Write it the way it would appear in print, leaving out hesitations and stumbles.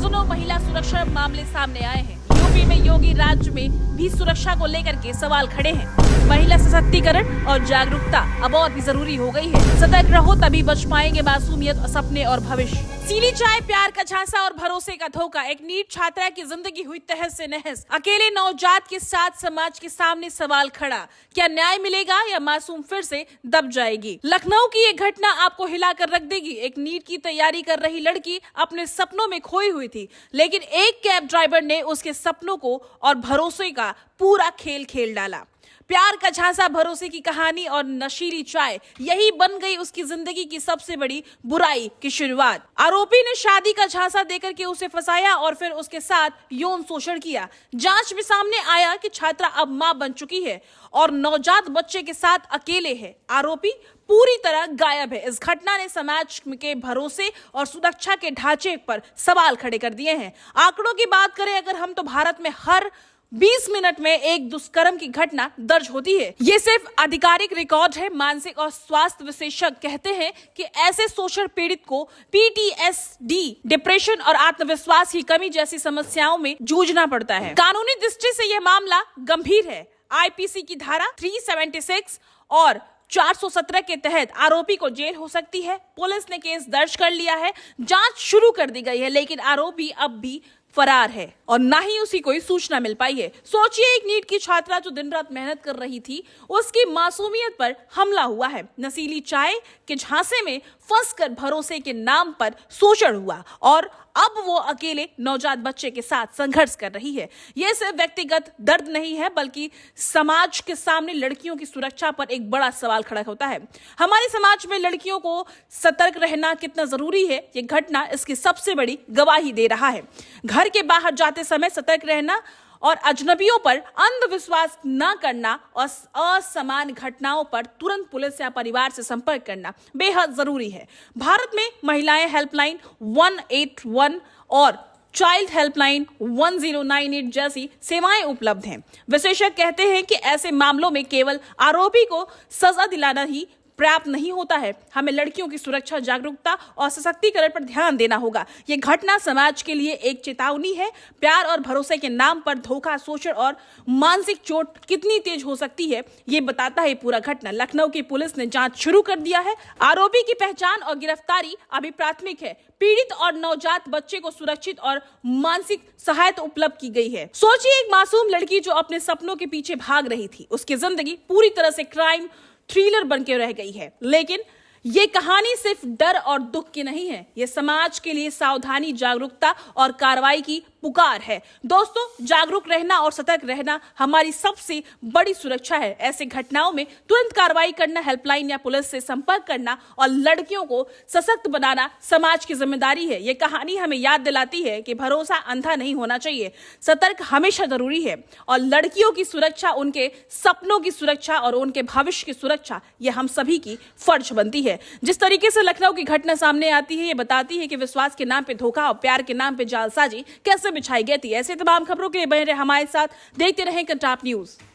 दर्जनों महिला सुरक्षा मामले सामने आए हैं। यूपी में योगी राज्य में भी सुरक्षा को लेकर के सवाल खड़े हैं। महिला सशक्तिकरण और जागरूकता अब और भी जरूरी हो गई है। सतर्क रहो तभी बच पाएंगे मासूमियत, सपने और भविष्य। सीनी चाय, प्यार का झांसा और भरोसे का धोखा। एक नीट छात्रा की जिंदगी हुई तहस से नहस। अकेले नवजात के साथ समाज के सामने सवाल खड़ा, क्या न्याय मिलेगा या मासूम फिर से दब जाएगी। लखनऊ की एक घटना आपको हिला कर रख देगी। एक नीट की तैयारी कर रही लड़की अपने सपनों में खोई हुई थी, लेकिन एक कैब ड्राइवर ने उसके सपनों को और भरोसे का पूरा खेल खेल डाला। प्यार का झांसा, भरोसे की कहानी और नशीली चाय, यही बन गई उसकी जिंदगी की सबसे बड़ी बुराई की शुरुआत। आरोपी ने शादी का झांसा देकर के उसे फंसाया और फिर उसके साथ यौन शोषण किया। जांच में सामने आया कि छात्रा अब मां बन चुकी है और नवजात बच्चे के साथ अकेले है। आरोपी पूरी तरह गायब है। इस घटना ने समाज के भरोसे और सुरक्षा के ढांचे पर सवाल खड़े कर दिए हैं। आंकड़ों की बात करें अगर हम, तो भारत में हर 20 मिनट में एक दुष्कर्म की घटना दर्ज होती है। ये सिर्फ आधिकारिक रिकॉर्ड है। मानसिक और स्वास्थ्य विशेषज्ञ कहते हैं कि ऐसे शोषण पीड़ित को PTSD, डिप्रेशन और आत्मविश्वास की कमी जैसी समस्याओं में जूझना पड़ता है। कानूनी दृष्टि से यह मामला गंभीर है। IPC की धारा 376 और 417 के तहत आरोपी को जेल हो सकती है। पुलिस ने केस दर्ज कर लिया है, जांच शुरू कर दी गई है, लेकिन आरोपी अब भी फरार है और ना ही उसी कोई सूचना मिल पाई है। सोचिए, एक नीट की छात्रा जो दिन रात मेहनत कर रही थी, उसकी मासूमियत पर हमला हुआ है। नशीली चाय के झांसे में फंसकर भरोसे के नाम पर शोषण हुआ और अब वो अकेले नवजात बच्चे के साथ संघर्ष कर रही है। यह सिर्फ व्यक्तिगत दर्द नहीं है, बल्कि समाज के सामने लड़कियों की सुरक्षा पर एक बड़ा सवाल खड़ा होता है। हमारे समाज में लड़कियों को सतर्क रहना कितना जरूरी है, ये घटना इसकी सबसे बड़ी गवाही दे रहा है। घर के बाहर जाते समय सतर्क रहना और अजनबियों पर अंधविश्वास न करना और असमान घटनाओं पर तुरंत पुलिस या परिवार से संपर्क करना बेहद जरूरी है। भारत में महिलाएं हेल्पलाइन 181 और चाइल्ड हेल्पलाइन 1098 जैसी सेवाएं उपलब्ध हैं। विशेषज्ञ कहते हैं कि ऐसे मामलों में केवल आरोपी को सजा दिलाना ही पर्याप्त नहीं होता है। हमें लड़कियों की सुरक्षा, जागरूकता और सशक्तिकरण पर ध्यान देना होगा। ये घटना समाज के लिए एक चेतावनी है। प्यार और भरोसे के नाम पर धोखा, शोषण और मानसिक चोट कितनी तेज हो सकती है, ये बताता है पूरा घटना। लखनऊ की पुलिस ने जांच शुरू कर दिया है। आरोपी की पहचान और गिरफ्तारी अभी प्राथमिक है। पीड़ित और नवजात बच्चे को सुरक्षित और मानसिक सहायता उपलब्ध की गई है। सोचिए, एक मासूम लड़की जो अपने सपनों के पीछे भाग रही थी, उसकी जिंदगी पूरी तरह से क्राइम थ्रिलर बन के रह गई है। लेकिन ये कहानी सिर्फ डर और दुख की नहीं है, ये समाज के लिए सावधानी, जागरूकता और कार्रवाई की पुकार है। दोस्तों, जागरूक रहना और सतर्क रहना हमारी सबसे बड़ी सुरक्षा है। ऐसे घटनाओं में तुरंत कार्रवाई करना, हेल्पलाइन या पुलिस से संपर्क करना और लड़कियों को सशक्त बनाना समाज की जिम्मेदारी है। ये कहानी हमें याद दिलाती है कि भरोसा अंधा नहीं होना चाहिए, सतर्क हमेशा जरूरी है और लड़कियों की सुरक्षा, उनके सपनों की सुरक्षा और उनके भविष्य की सुरक्षा, ये हम सभी की फर्ज बनती है। जिस तरीके से लखनऊ की घटना सामने आती है, ये बताती है कि विश्वास के नाम पे धोखा और प्यार के नाम पे जालसाजी कैसे बिछाई गई थी। ऐसे तमाम खबरों के लिए बने रहे हमारे साथ, देखते रहें कंटाप न्यूज।